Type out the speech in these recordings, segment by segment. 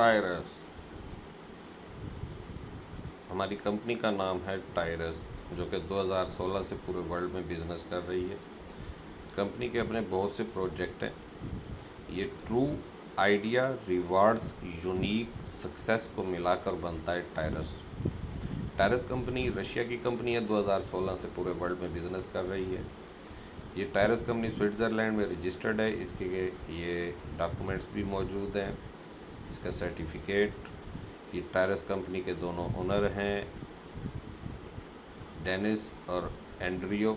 टायरस। हमारी कंपनी का नाम है टायरस, जो कि 2016 से पूरे वर्ल्ड में बिजनेस कर रही है। कंपनी के अपने बहुत से प्रोजेक्ट हैं। ये true idea rewards unique success को मिलाकर बनता है टायरस। टायरस कंपनी रशिया की कंपनी है, 2016 से पूरे वर्ल्ड में बिजनेस कर रही है। ये टायरस कंपनी स्विट्ज़रलैंड में रजिस्टर्ड है। इसके ये डॉक्यूमेंट्स भी मौजूद हैं, इसका सर्टिफिकेट। ये टायरस कंपनी के दोनों ओनर हैं, डेनिस और एंड्रियो।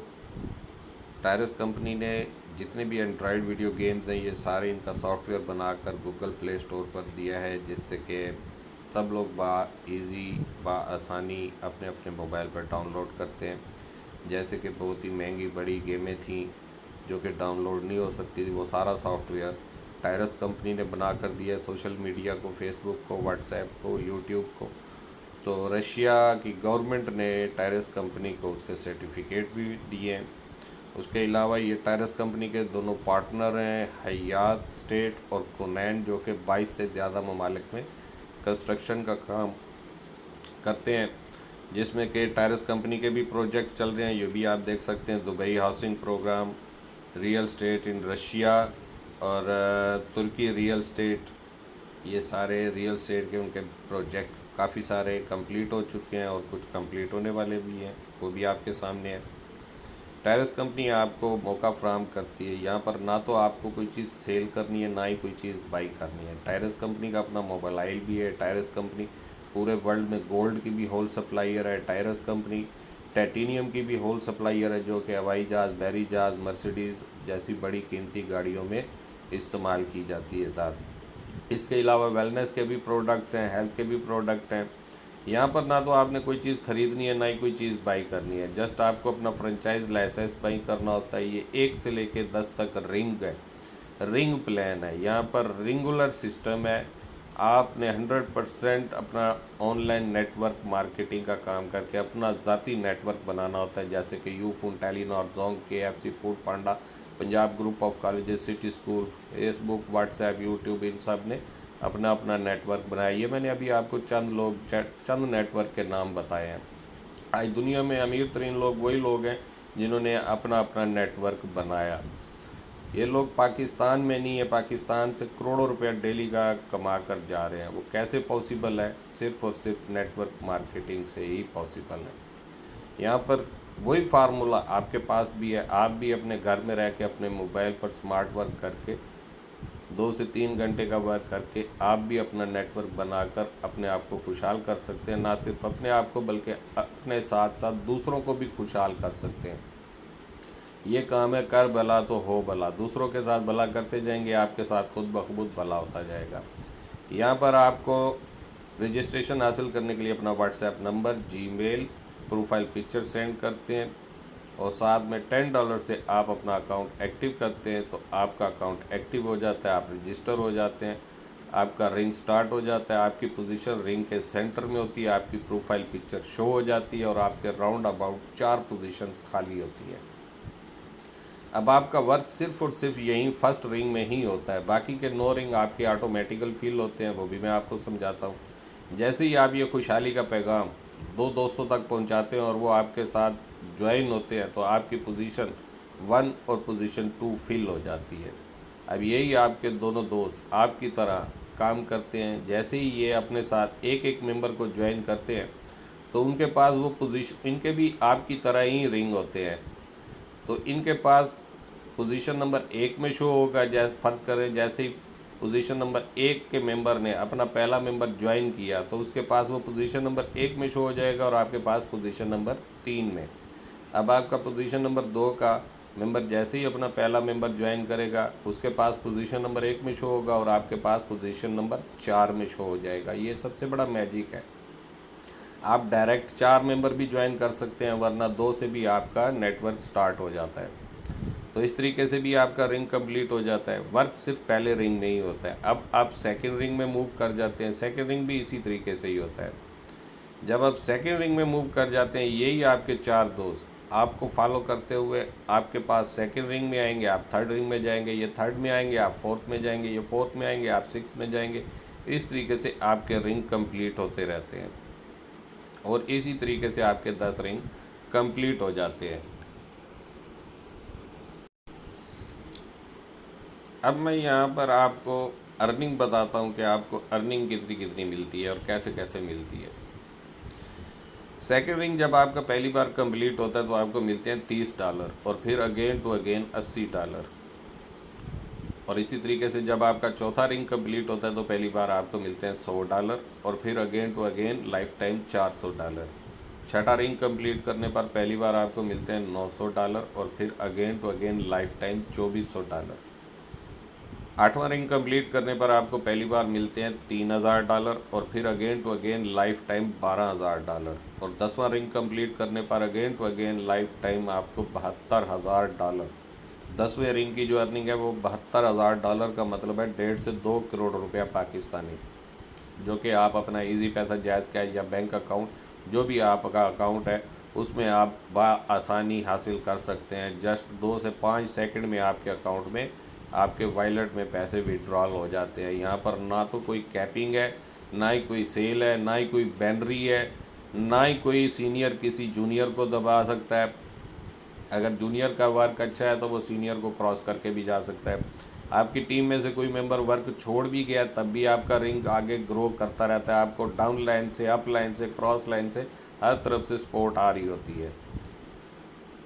टायरस कंपनी ने जितने भी एंड्रॉयड वीडियो गेम्स हैं, ये सारे इनका सॉफ्टवेयर बनाकर गूगल प्ले स्टोर पर दिया है, जिससे कि सब लोग आसानी अपने अपने मोबाइल पर डाउनलोड करते हैं। जैसे कि बहुत ही महंगी बड़ी गेमें थी जो कि डाउनलोड नहीं हो सकती थी, वो सारा सॉफ्टवेयर टायरस कंपनी ने बना कर दिया है सोशल मीडिया को, फेसबुक को, व्हाट्सएप को, यूट्यूब को। तो रशिया की गवर्नमेंट ने टायरस कंपनी को उसके सर्टिफिकेट भी दिए हैं। उसके अलावा ये टायरस कंपनी के दोनों पार्टनर हैं, हयात स्टेट और कोनैन, जो कि 22 से ज़्यादा ममालिक में कंस्ट्रक्शन का काम करते हैं, जिसमें कि टायरस कंपनी के भी प्रोजेक्ट चल रहे हैं। ये भी आप देख सकते हैं, Dubai housing program, real estate in Russia और तुर्की रियल स्टेट। ये सारे रियल स्टेट के उनके प्रोजेक्ट काफ़ी सारे कंप्लीट हो चुके हैं और कुछ कंप्लीट होने वाले भी हैं, वो भी आपके सामने है। टायरस कंपनी आपको मौका फ्राहम करती है। यहाँ पर ना तो आपको कोई चीज़ सेल करनी है, ना ही कोई चीज़ बाई करनी है। टायरस कंपनी का अपना मोबाइल भी है। टायरस कंपनी पूरे वर्ल्ड में गोल्ड की भी होल सप्लायर है। टायरस कंपनी टाइटेनियम की भी होल सप्लायर है, जो कि हवाई जहाज़, बैरी जहाज़, मर्सिडीज़ जैसी बड़ी कीमती गाड़ियों में इस्तेमाल की जाती है दाद। इसके अलावा वेलनेस के भी प्रोडक्ट्स हैं, हेल्थ के भी प्रोडक्ट हैं। यहाँ पर ना तो आपने कोई चीज़ ख़रीदनी है, ना ही कोई चीज़ बाई करनी है। जस्ट आपको अपना फ्रेंचाइज लाइसेंस बाई करना होता है। ये 1 से लेके 10 तक रिंग है, रिंग प्लान है। यहाँ पर रिंगुलर सिस्टम है। आपने 100% अपना ऑनलाइन नेटवर्क मार्केटिंग का काम करके अपना ज़ाती नेटवर्क बनाना होता है, जैसे कि Ufone, Telenor, Zong, KFC, Foodpanda, Punjab group of colleges, city school, Facebook, WhatsApp, YouTube, इन सब ने अपना अपना नेटवर्क बनाया। ये मैंने अभी आपको चंद नेटवर्क के नाम बताए हैं। आज दुनिया में अमीर तरीन लोग वही लोग हैं जिन्होंने अपना अपना नेटवर्क बनाया। ये लोग पाकिस्तान में नहीं है, पाकिस्तान से करोड़ों रुपया डेली का कमा कर जा रहे हैं। वो कैसे पॉसिबल है? सिर्फ़ और सिर्फ नेटवर्क मार्केटिंग से ही पॉसिबल है। यहाँ पर वही फार्मूला आपके पास भी है। आप भी अपने घर में रह के अपने मोबाइल पर स्मार्ट वर्क करके 2 से 3 घंटे का वर्क करके आप भी अपना नेटवर्क बनाकर अपने आप को खुशहाल कर सकते हैं। ना सिर्फ अपने आप को, बल्कि अपने साथ साथ दूसरों को भी खुशहाल कर सकते हैं। ये काम है कर भला तो हो भला। दूसरों के साथ भला करते जाएंगे, आपके साथ खुद ब खुद भला होता जाएगा। यहाँ पर आपको रजिस्ट्रेशन हासिल करने के लिए अपना WhatsApp number, Gmail, profile picture send करते हैं और साथ में $10 से आप अपना अकाउंट एक्टिव करते हैं, तो आपका अकाउंट एक्टिव हो जाता है, आप रजिस्टर हो जाते हैं, आपका रिंग स्टार्ट हो जाता है। आपकी पोजीशन रिंग के सेंटर में होती है, आपकी प्रोफाइल पिक्चर शो हो जाती है और आपके राउंड अबाउट 4 पोजीशंस खाली होती है। अब आपका वर्क सिर्फ और सिर्फ यहीं फर्स्ट रिंग में ही होता है। बाकी के 9 रिंग आपके ऑटोमेटिकल फील होते हैं, वो भी मैं आपको समझाता हूँ। जैसे ही आप ये खुशहाली का पैगाम 2 दोस्तों तक पहुँचाते हैं और वो आपके साथ ज्वाइन होते हैं, तो आपकी पोजीशन 1 और पोजीशन 2 फिल हो जाती है। अब यही आपके दोनों दोस्त आपकी तरह काम करते हैं। जैसे ही ये अपने साथ एक एक मेंबर को ज्वाइन करते हैं, तो उनके पास वो पोजीशन, इनके भी आपकी तरह ही रिंग होते हैं। तो इनके पास पोजीशन नंबर 1 में शो होगा। जैसे फ़र्ज़ करें, जैसे ही पोजीशन नंबर 1 के मेंबर ने अपना पहला मेंबर ज्वाइन किया, तो उसके पास वो पोजीशन नंबर 1 में शो हो जाएगा और आपके पास पोजीशन नंबर 3 में। अब आपका पोजीशन नंबर 2 का मेंबर जैसे ही अपना पहला मेंबर ज्वाइन करेगा, उसके पास पोजीशन नंबर 1 में शो होगा और आपके पास पोजीशन नंबर 4 में शो हो जाएगा। ये सबसे बड़ा मैजिक है। आप डायरेक्ट 4 मेंबर भी ज्वाइन कर सकते हैं, वरना 2 से भी आपका नेटवर्क स्टार्ट हो जाता है। तो इस तरीके से भी आपका रिंग कंप्लीट हो जाता है। वर्क सिर्फ पहले रिंग में ही होता है। अब आप सेकंड रिंग में मूव कर जाते हैं, सेकंड रिंग भी इसी तरीके से ही होता है। जब आप सेकंड रिंग में मूव कर जाते हैं, यही आपके 4 दोस्त आपको फॉलो करते हुए आपके पास सेकंड रिंग में आएंगे, आप थर्ड रिंग में जाएंगे, ये थर्ड में आएंगे, आप फोर्थ में जाएंगे, ये फोर्थ में आएंगे, आप सिक्स में जाएंगे, इस तरीके से आपके रिंग कंप्लीट होते रहते हैं और इसी तरीके से आपके 10 रिंग कंप्लीट हो जाते हैं। अब मैं यहाँ पर आपको अर्निंग बताता हूँ कि आपको अर्निंग कितनी कितनी मिलती है और कैसे कैसे मिलती है। सेकेंड रिंग जब आपका पहली बार कंप्लीट होता है तो आपको मिलते हैं $30 और फिर अगेन टू अगेन $80। और इसी तरीके से जब आपका चौथा रिंग कंप्लीट होता है तो पहली बार आपको मिलते हैं $100 और फिर again to again lifetime $400। छठा रिंग कंप्लीट करने पर पहली बार आपको मिलते हैं $900 और फिर again to again lifetime $2400। आठवां रिंग कंप्लीट करने पर आपको पहली बार मिलते हैं $3000 और फिर again to again lifetime $12000 और 10वां रिंग कंप्लीट करने पर again to again lifetime आपको $72000। 10वें रिंग की जो अर्निंग है वो $72000 का मतलब है 1.5 से 2 करोड़ रुपया पाकिस्तानी, जो कि आप अपना इजी पैसा, जायज़ कैश या बैंक अकाउंट जो भी आपका अकाउंट है उसमें आप आसानी हासिल कर सकते हैं। जस्ट 2 से 5 सेकंड में आपके अकाउंट में, आपके वॉलेट में पैसे विड्रॉल हो जाते हैं। यहाँ पर ना तो कोई कैपिंग है, ना ही कोई सेल है, ना ही कोई बैनरी है, ना ही कोई सीनियर किसी जूनियर को दबा सकता है। अगर जूनियर का वर्क अच्छा है तो वो सीनियर को क्रॉस करके भी जा सकता है। आपकी टीम में से कोई मेंबर वर्क छोड़ भी गया तब भी आपका रिंग आगे ग्रो करता रहता है। आपको डाउन लाइन से, अप लाइन से, क्रॉस लाइन से हर तरफ से सपोर्ट आ रही होती है।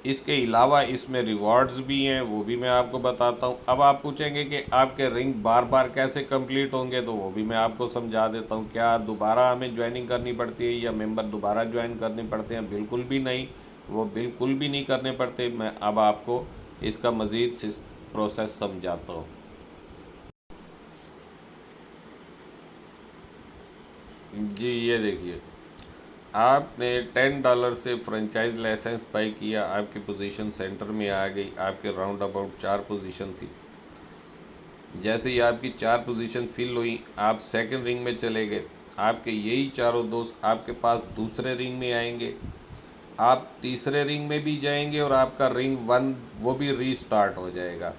इसके अलावा इसमें रिवॉर्ड्स भी हैं, वो भी मैं आपको बताता हूँ। अब आप पूछेंगे कि आपके रिंग बार बार कैसे कंप्लीट होंगे, तो वो भी मैं आपको समझा देता हूँ। क्या दोबारा हमें ज्वाइनिंग करनी पड़ती है या मेंबर दोबारा ज्वाइन करने पड़ते हैं? बिल्कुल भी नहीं, वो बिल्कुल भी नहीं करने पड़ते। मैं अब आपको इसका मज़ीद प्रोसेस समझाता हूँ। जी ये देखिए, आपने $10 से फ्रेंचाइज लाइसेंस बाई किया, आपकी पोजीशन सेंटर में आ गई। आपके राउंड अबाउट 4 पोजीशन थी। जैसे ही आपकी 4 पोजीशन फिल हुई, आप सेकंड रिंग में चले गए। आपके यही चारों दोस्त आपके पास दूसरे रिंग में आएंगे, आप तीसरे रिंग में भी जाएंगे और आपका रिंग 1 वो भी रीस्टार्ट हो जाएगा।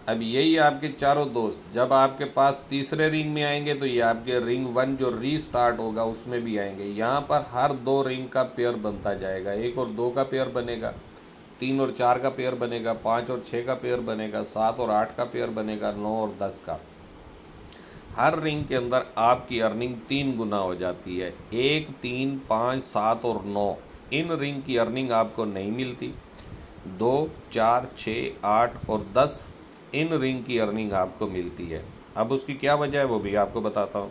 अब यही आपके चारों दोस्त जब आपके पास तीसरे रिंग में आएंगे तो ये आपके रिंग 1 जो रीस्टार्ट होगा उसमें भी आएंगे। यहाँ पर हर 2 रिंग का पेयर बनता जाएगा। 1 और 2 का पेयर बनेगा, 3 और 4 का पेयर बनेगा, 5 और 6 का पेयर बनेगा, 7 और 8 का पेयर बनेगा, 9 और 10 का। हर रिंग के अंदर आपकी अर्निंग 3 गुना हो जाती है। 1, 3, 5, 7 और 9 इन रिंग की अर्निंग आपको नहीं मिलती। 2, 4, 6, 8 और 10 इन रिंग की अर्निंग आपको मिलती है। अब उसकी क्या वजह है वो भी आपको बताता हूँ।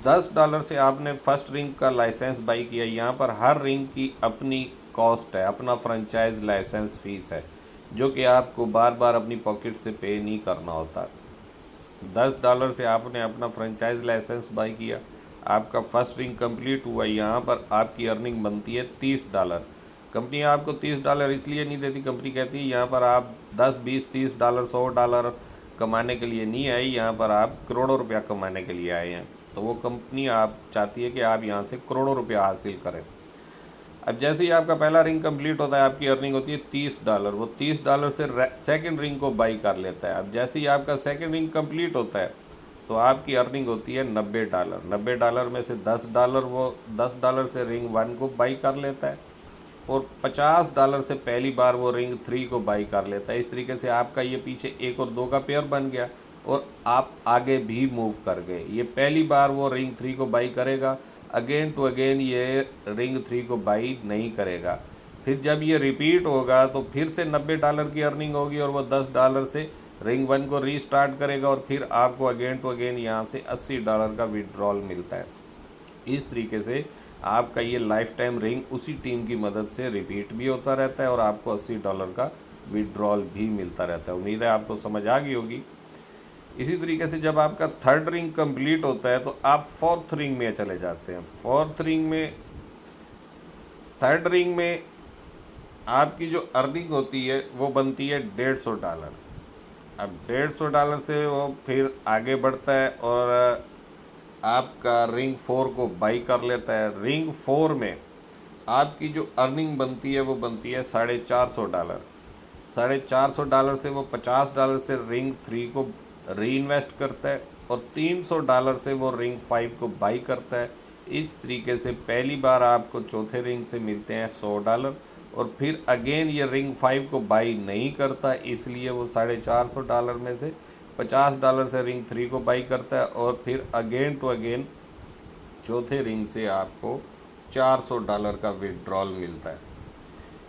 $10 से आपने फर्स्ट रिंग का लाइसेंस बाई किया। यहाँ पर हर रिंग की अपनी कॉस्ट है, अपना फ्रेंचाइज लाइसेंस फ़ीस है, जो कि आपको बार बार अपनी पॉकेट से पे नहीं करना होता। $10 से आपने अपना फ्रेंचाइज लाइसेंस बाई किया, आपका फर्स्ट रिंग कंप्लीट हुआ। यहाँ पर आपकी अर्निंग बनती है $30। कंपनी आपको $30 इसलिए नहीं देती, कंपनी कहती है यहाँ पर आप 10, 20, $30, $100 कमाने के लिए नहीं आए, यहाँ पर आप करोड़ों रुपया कमाने के लिए आए हैं। तो वो कंपनी आप चाहती है कि आप यहाँ से करोड़ों रुपया हासिल करें। अब जैसे ही आपका पहला रिंग कंप्लीट होता है, आपकी अर्निंग होती है $30। वो $30 से सेकंड रिंग को बाई कर लेता है। अब जैसे ही आपका सेकंड रिंग कंप्लीट होता है तो आपकी अर्निंग होती है $90। $90 में से $10 वो $10 से रिंग 1 को बाई कर लेता है और $50 से पहली बार वो रिंग 3 को बाई कर लेता है। इस तरीके से आपका ये पीछे 1 और 2 का पेयर बन गया और आप आगे भी मूव कर गए। ये पहली बार वो रिंग 3 को बाई करेगा, अगेन टू अगेन ये रिंग 3 को बाई नहीं करेगा। फिर जब ये रिपीट होगा तो फिर से $90 की अर्निंग होगी और वो $10 से रिंग 1 को रीस्टार्ट करेगा और फिर आपको अगेन टू अगेन यहाँ से $80 का विड्रॉल मिलता है। इस तरीके से आपका ये लाइफ टाइम रिंग उसी टीम की मदद से रिपीट भी होता रहता है और आपको $80 का विड्रॉल भी मिलता रहता है। उम्मीद है आपको समझ आ गई होगी। इसी तरीके से जब आपका थर्ड रिंग कंप्लीट होता है तो आप फोर्थ रिंग में चले जाते हैं। थर्ड रिंग में आपकी जो अर्निंग होती है वो बनती है $150। अब $150 से वो फिर आगे बढ़ता है और आपका रिंग 4 को बाई कर लेता है। रिंग 4 में आपकी जो अर्निंग बनती है वो बनती है $450। $450 से वो $50 से रिंग 3 को री इन्वेस्ट करता है और $300 से वो रिंग 5 को बाई करता है। इस तरीके से पहली बार आपको चौथे रिंग से मिलते हैं $100 और फिर अगेन ये रिंग 5 को बाई नहीं करता, इसलिए वो $450 में से $50 से रिंग 3 को बाई करता है और फिर अगेन टू अगेन चौथे रिंग से आपको $400 का विड्रॉल मिलता है।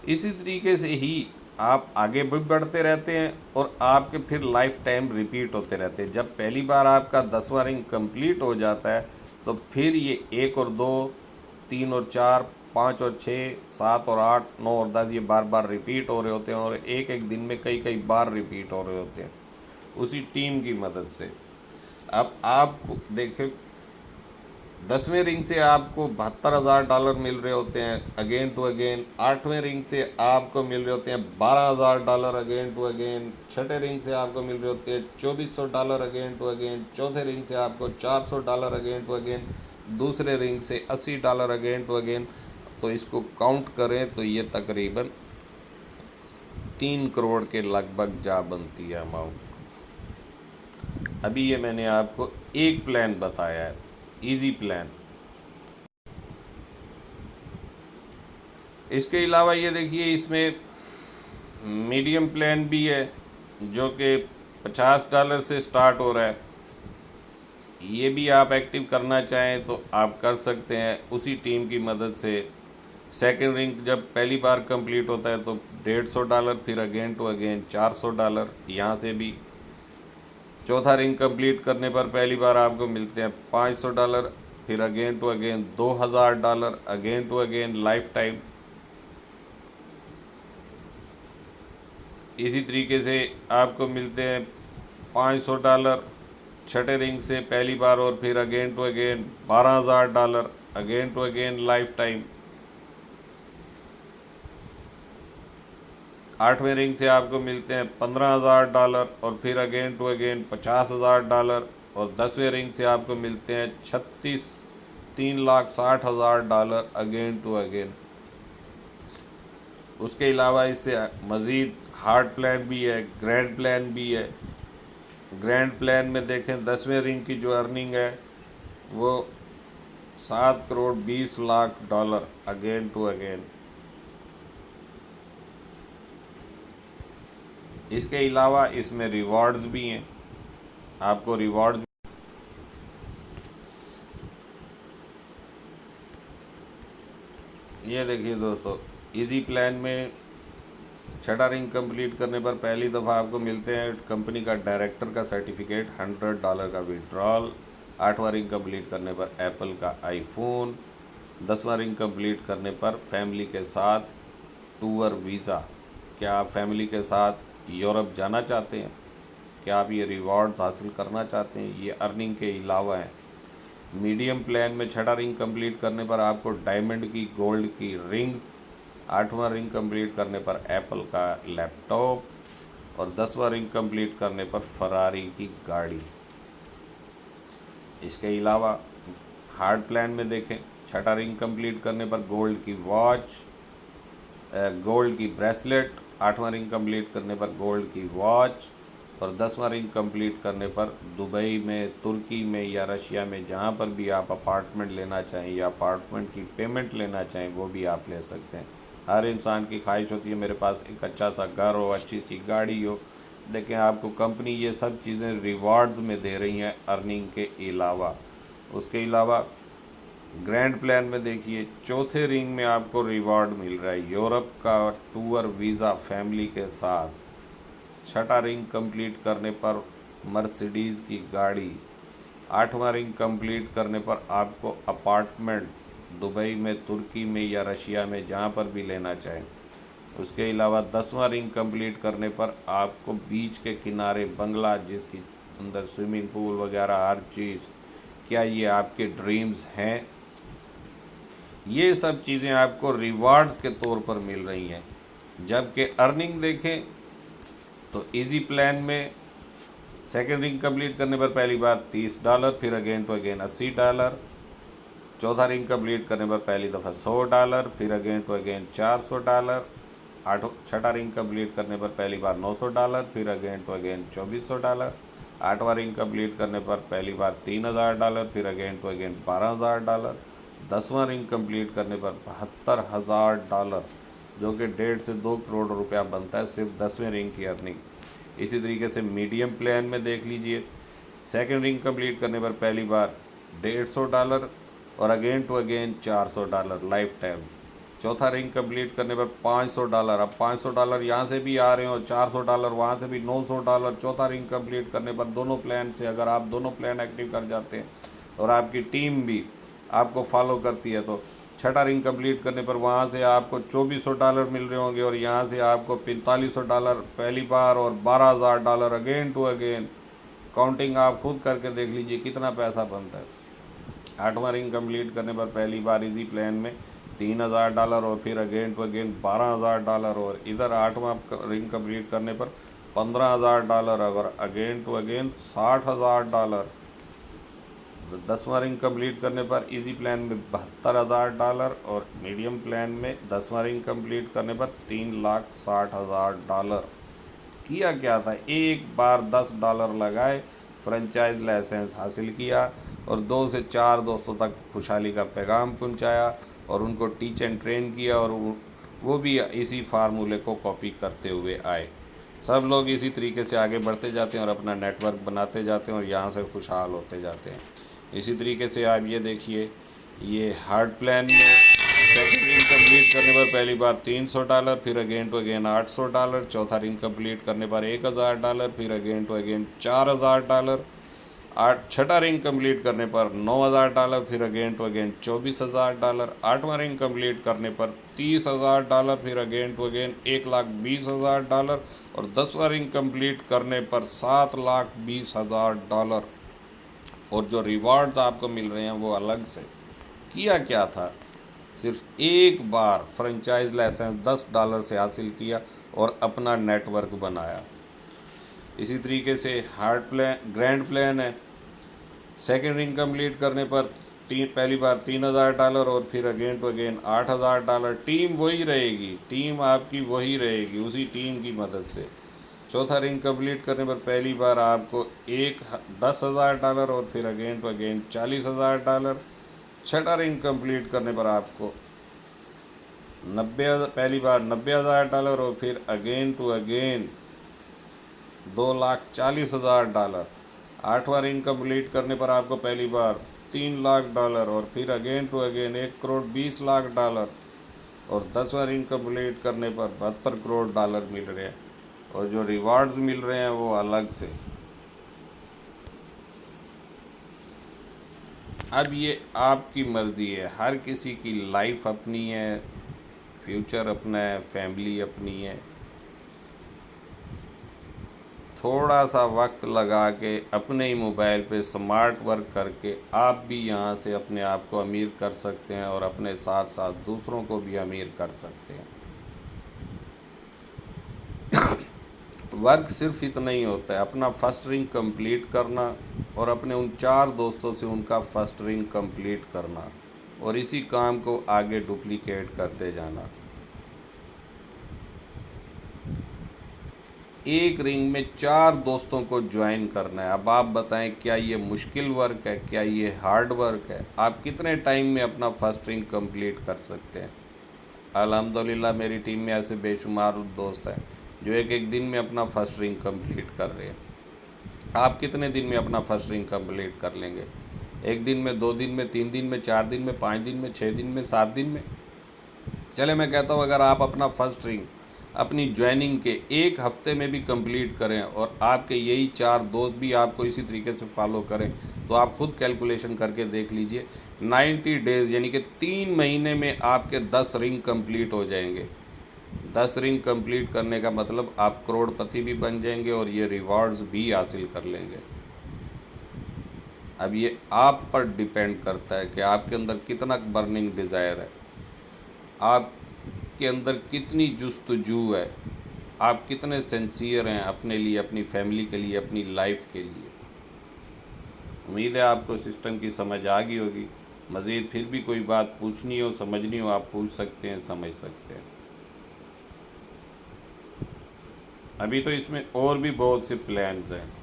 इसी तरीके से ही आप आगे भी बढ़ते रहते हैं और आपके फिर लाइफ टाइम रिपीट होते रहते हैं। जब पहली बार आपका 10वां रिंग कंप्लीट हो जाता है तो फिर ये 1 और 2, 3 और 4, 5 और 6, 7 और 8, 9 और 10 ये बार बार रिपीट हो रहे होते हैं और एक एक दिन में कई कई बार रिपीट हो रहे होते हैं उसी टीम की मदद से। अब आप देखें 10वें रिंग से आपको $72,000 मिल रहे होते हैं अगेन टू अगेन। 8वें रिंग से आपको मिल रहे होते हैं $12,000 अगेन टू अगेन। छठे रिंग से आपको मिल रहे होते हैं $2,400 अगेन टू अगेन। चौथे रिंग से आपको $400 अगेन टू अगेन। दूसरे रिंग से $80 अगेन टू अगेन। तो इसको काउंट करें तो ये तकरीबन 3 करोड़ के लगभग जा बनती है अमाउंट। अभी ये मैंने आपको एक प्लान बताया है, इजी प्लान। इसके अलावा ये देखिए इसमें मीडियम प्लान भी है जो कि $50 से स्टार्ट हो रहा है। ये भी आप एक्टिव करना चाहें तो आप कर सकते हैं उसी टीम की मदद से। सेकंड रिंग जब पहली बार कंप्लीट होता है तो $150, फिर अगेन टू अगेन $400 यहाँ से भी। चौथा रिंग कंप्लीट करने पर पहली बार आपको मिलते हैं $500, फिर again to again $2,000 again to again lifetime. इसी तरीके से आपको मिलते हैं $500 छठे रिंग से पहली बार और फिर again to again $12,000 again to again lifetime. आठवें रिंग से आपको मिलते हैं $15,000 और फिर अगेन टू अगेन $50,000 और 10वें रिंग से आपको मिलते हैं 3,60,000 अगेन टू अगेन। उसके अलावा इससे मज़ीद हार्ड प्लान भी है, ग्रैंड प्लान भी है। ग्रैंड प्लान में देखें 10वें रिंग की जो अर्निंग है वो $7,20,00,000 अगेन टू अगेन। इसके अलावा इसमें रिवॉर्ड्स भी हैं, आपको रिवॉर्ड ये देखिए दोस्तों, इजी प्लान में छठा रिंग कंप्लीट करने पर पहली दफ़ा आपको मिलते हैं कंपनी का डायरेक्टर का सर्टिफिकेट, $100 का विड्रॉल। 8वां रिंग कंप्लीट करने पर एप्पल का आईफोन। 10वां रिंग कंप्लीट करने पर फैमिली के साथ टूर वीज़ा। क्या आप फैमिली के साथ यूरोप जाना चाहते हैं? क्या आप ये रिवॉर्ड्स हासिल करना चाहते हैं? ये अर्निंग के अलावा है। मीडियम प्लान में छठा रिंग कंप्लीट करने पर आपको डायमंड की, गोल्ड की रिंग्स। 8वां रिंग कंप्लीट करने पर एप्पल का लैपटॉप और 10वां रिंग कंप्लीट करने पर फरारी की गाड़ी। इसके अलावा हार्ड प्लान में देखें, छठा रिंग कंप्लीट करने पर गोल्ड की वॉच, गोल्ड की ब्रेसलेट। 8वां रिंग कंप्लीट करने पर गोल्ड की वॉच और 10वां रिंग कंप्लीट करने पर दुबई में, तुर्की में या रशिया में जहाँ पर भी आप अपार्टमेंट लेना चाहें या अपार्टमेंट की पेमेंट लेना चाहें वो भी आप ले सकते हैं। हर इंसान की ख्वाहिश होती है मेरे पास एक अच्छा सा घर हो, अच्छी सी गाड़ी हो। देखें आपको कंपनी ये सब चीज़ें रिवॉर्ड्स में दे रही हैं अर्निंग के अलावा। उसके अलावा ग्रैंड प्लान में देखिए चौथे रिंग में आपको रिवॉर्ड मिल रहा है यूरोप का टूर वीज़ा फैमिली के साथ। छठा रिंग कंप्लीट करने पर मर्सिडीज़ की गाड़ी। 8वां रिंग कंप्लीट करने पर आपको अपार्टमेंट दुबई में, तुर्की में या रशिया में जहाँ पर भी लेना चाहें। उसके अलावा 10वां रिंग कंप्लीट करने पर आपको बीच के किनारे बंगला जिसकी अंदर स्विमिंग पूल वगैरह हर चीज़। क्या ये आपके ड्रीम्स हैं? ये सब चीज़ें आपको रिवार्ड्स के तौर पर मिल रही हैं। जबकि अर्निंग देखें तो इजी प्लान में सेकेंड रिंग कंप्लीट करने पर पहली बार $30, फिर अगेन टू अगेन $80। चौथा रिंग कंप्लीट करने पर पहली दफ़ा $100, फिर अगेन टू अगेन $400। छठा रिंग कंप्लीट करने पर पहली बार $900, फिर अगेन टू अगेन $2,400। 8वां रिंग कंप्लीट करने पर पहली बार $3000, फिर अगेन टू अगेन $12,000। 10वां रिंग कंप्लीट करने पर $72,000, जो कि 1.5 से 2 करोड़ रुपया बनता है सिर्फ 10वें रिंग की अर्निंग। इसी तरीके से मीडियम प्लान में देख लीजिए, सेकंड रिंग कंप्लीट करने पर पहली बार $150 और again to again $400 lifetime. चौथा रिंग कंप्लीट करने पर $500। अब $500 यहाँ से भी आ रहे हैं और $400 वहाँ से भी, $900। चौथा रिंग कंप्लीट करने पर दोनों प्लान से अगर आप दोनों प्लान एक्टिव कर जाते हैं और आपकी टीम भी आपको फॉलो करती है तो छठा रिंग कंप्लीट करने पर वहाँ से आपको $2400 मिल रहे होंगे और यहाँ से आपको $4500 पहली बार और $12,000 अगेन टू अगेन। काउंटिंग आप खुद करके देख लीजिए कितना पैसा बनता है। आठवां रिंग कंप्लीट करने पर पहली बार इजी प्लान में $3000 और फिर अगेन टू अगेन $12,000 और इधर आठवां रिंग कंप्लीट करने पर $15,000 और अगेन टू अगेन $60,000। 10वां रिंग कंप्लीट करने पर इजी प्लान में $72,000 और मीडियम प्लान में 10वां रिंग कंप्लीट करने पर $3,60,000। किया क्या था, एक बार $10 लगाए, फ्रेंचाइज लाइसेंस हासिल किया और 2 से 4 दोस्तों तक खुशहाली का पैगाम पहुंचाया और उनको टीच एंड ट्रेन किया और वो भी इसी फार्मूले को कॉपी करते हुए आए। सब लोग इसी तरीके से आगे बढ़ते जाते हैं और अपना नेटवर्क बनाते जाते हैं और यहाँ से खुशहाल होते जाते हैं। इसी तरीके से आप ये देखिए, ये हार्ड प्लान में सेकंड रिंग कंप्लीट करने पर पहली बार $300, फिर अगेन टू अगेन $800। चौथा रिंग कंप्लीट करने पर $1,000, फिर अगेन टू अगेन $4,000। छठा रिंग कंप्लीट करने पर $9,000, फिर अगेन टू अगेन $24,000। आठवां रिंग कंप्लीट करने पर $30,000, फिर अगेन टू अगेन $1,20,000 और 10वां रिंग कंप्लीट करने पर $7,20,000 और जो रिवार्ड्स आपको मिल रहे हैं वो अलग से। किया क्या था, सिर्फ एक बार फ्रेंचाइज लाइसेंस $10 से हासिल किया और अपना नेटवर्क बनाया। इसी तरीके से हार्ड प्लान ग्रैंड प्लान है, सेकेंड रिंग कंप्लीट करने पर पहली बार $3,000 और फिर अगेन टू अगेन $8,000। टीम वही रहेगी, टीम आपकी वही रहेगी, उसी टीम की मदद से। चौथा रिंग कंप्लीट करने पर पहली बार आपको $10,000 और फिर अगेन टू अगेन $40,000। छठा रिंग कंप्लीट करने पर आपको पहली बार $90,000 और फिर अगेन टू अगेन $2,40,000। आठवां रिंग कंप्लीट करने पर आपको पहली बार $3,00,000 और फिर अगेन टू अगेन $1,20,00,000 और 10वां रिंग कंप्लीट करने पर $72 करोड़ मिल रहे हैं और जो रिवार्ड्स मिल रहे हैं वो अलग से। अब ये आपकी मर्ज़ी है, हर किसी की लाइफ अपनी है, फ्यूचर अपना है, फैमिली अपनी है। थोड़ा सा वक्त लगा के अपने ही मोबाइल पे स्मार्ट वर्क करके आप भी यहाँ से अपने आप को अमीर कर सकते हैं और अपने साथ साथ दूसरों को भी अमीर कर सकते हैं। वर्क सिर्फ इतना ही होता है, अपना फर्स्ट रिंग कंप्लीट करना और अपने उन 4 दोस्तों से उनका फर्स्ट रिंग कंप्लीट करना और इसी काम को आगे डुप्लीकेट करते जाना। एक रिंग में 4 दोस्तों को ज्वाइन करना है। अब आप बताएं, क्या ये मुश्किल वर्क है, क्या ये हार्ड वर्क है? आप कितने टाइम में अपना फर्स्ट रिंग कंप्लीट कर सकते हैं? अल्हम्दुलिल्लाह मेरी टीम में ऐसे बेशुमार दोस्त हैं जो एक एक दिन में अपना फर्स्ट रिंग कंप्लीट कर रहे हैं। आप कितने दिन में अपना फर्स्ट रिंग कंप्लीट कर लेंगे? 1 दिन में, 2 दिन में, 3 दिन में, 4 दिन में, 5 दिन में, 6 दिन में, 7 दिन में? चले मैं कहता हूँ अगर आप अपना फर्स्ट रिंग अपनी ज्वाइनिंग के 1 हफ्ते में भी कंप्लीट करें और आपके यही 4 दोस्त भी आपको इसी तरीके से फॉलो करें तो आप खुद कैलकुलेशन करके देख लीजिए, 90 डेज़ यानी कि 3 महीने में आपके 10 रिंग कंप्लीट हो जाएंगे। 10 रिंग कंप्लीट करने का मतलब आप करोड़पति भी बन जाएंगे और ये रिवॉर्ड्स भी हासिल कर लेंगे। अब ये आप पर डिपेंड करता है कि आपके अंदर कितना बर्निंग डिज़ायर है, आपके अंदर कितनी जुस्तजू है, आप कितने सिंसियर हैं अपने लिए, अपनी फैमिली के लिए, अपनी लाइफ के लिए। उम्मीद है आपको सिस्टम की समझ आ गई होगी। मज़ीद फिर भी कोई बात पूछनी हो, समझनी हो, आप पूछ सकते हैं, समझ सकते हैं। अभी तो इसमें और भी बहुत से प्लान्स हैं।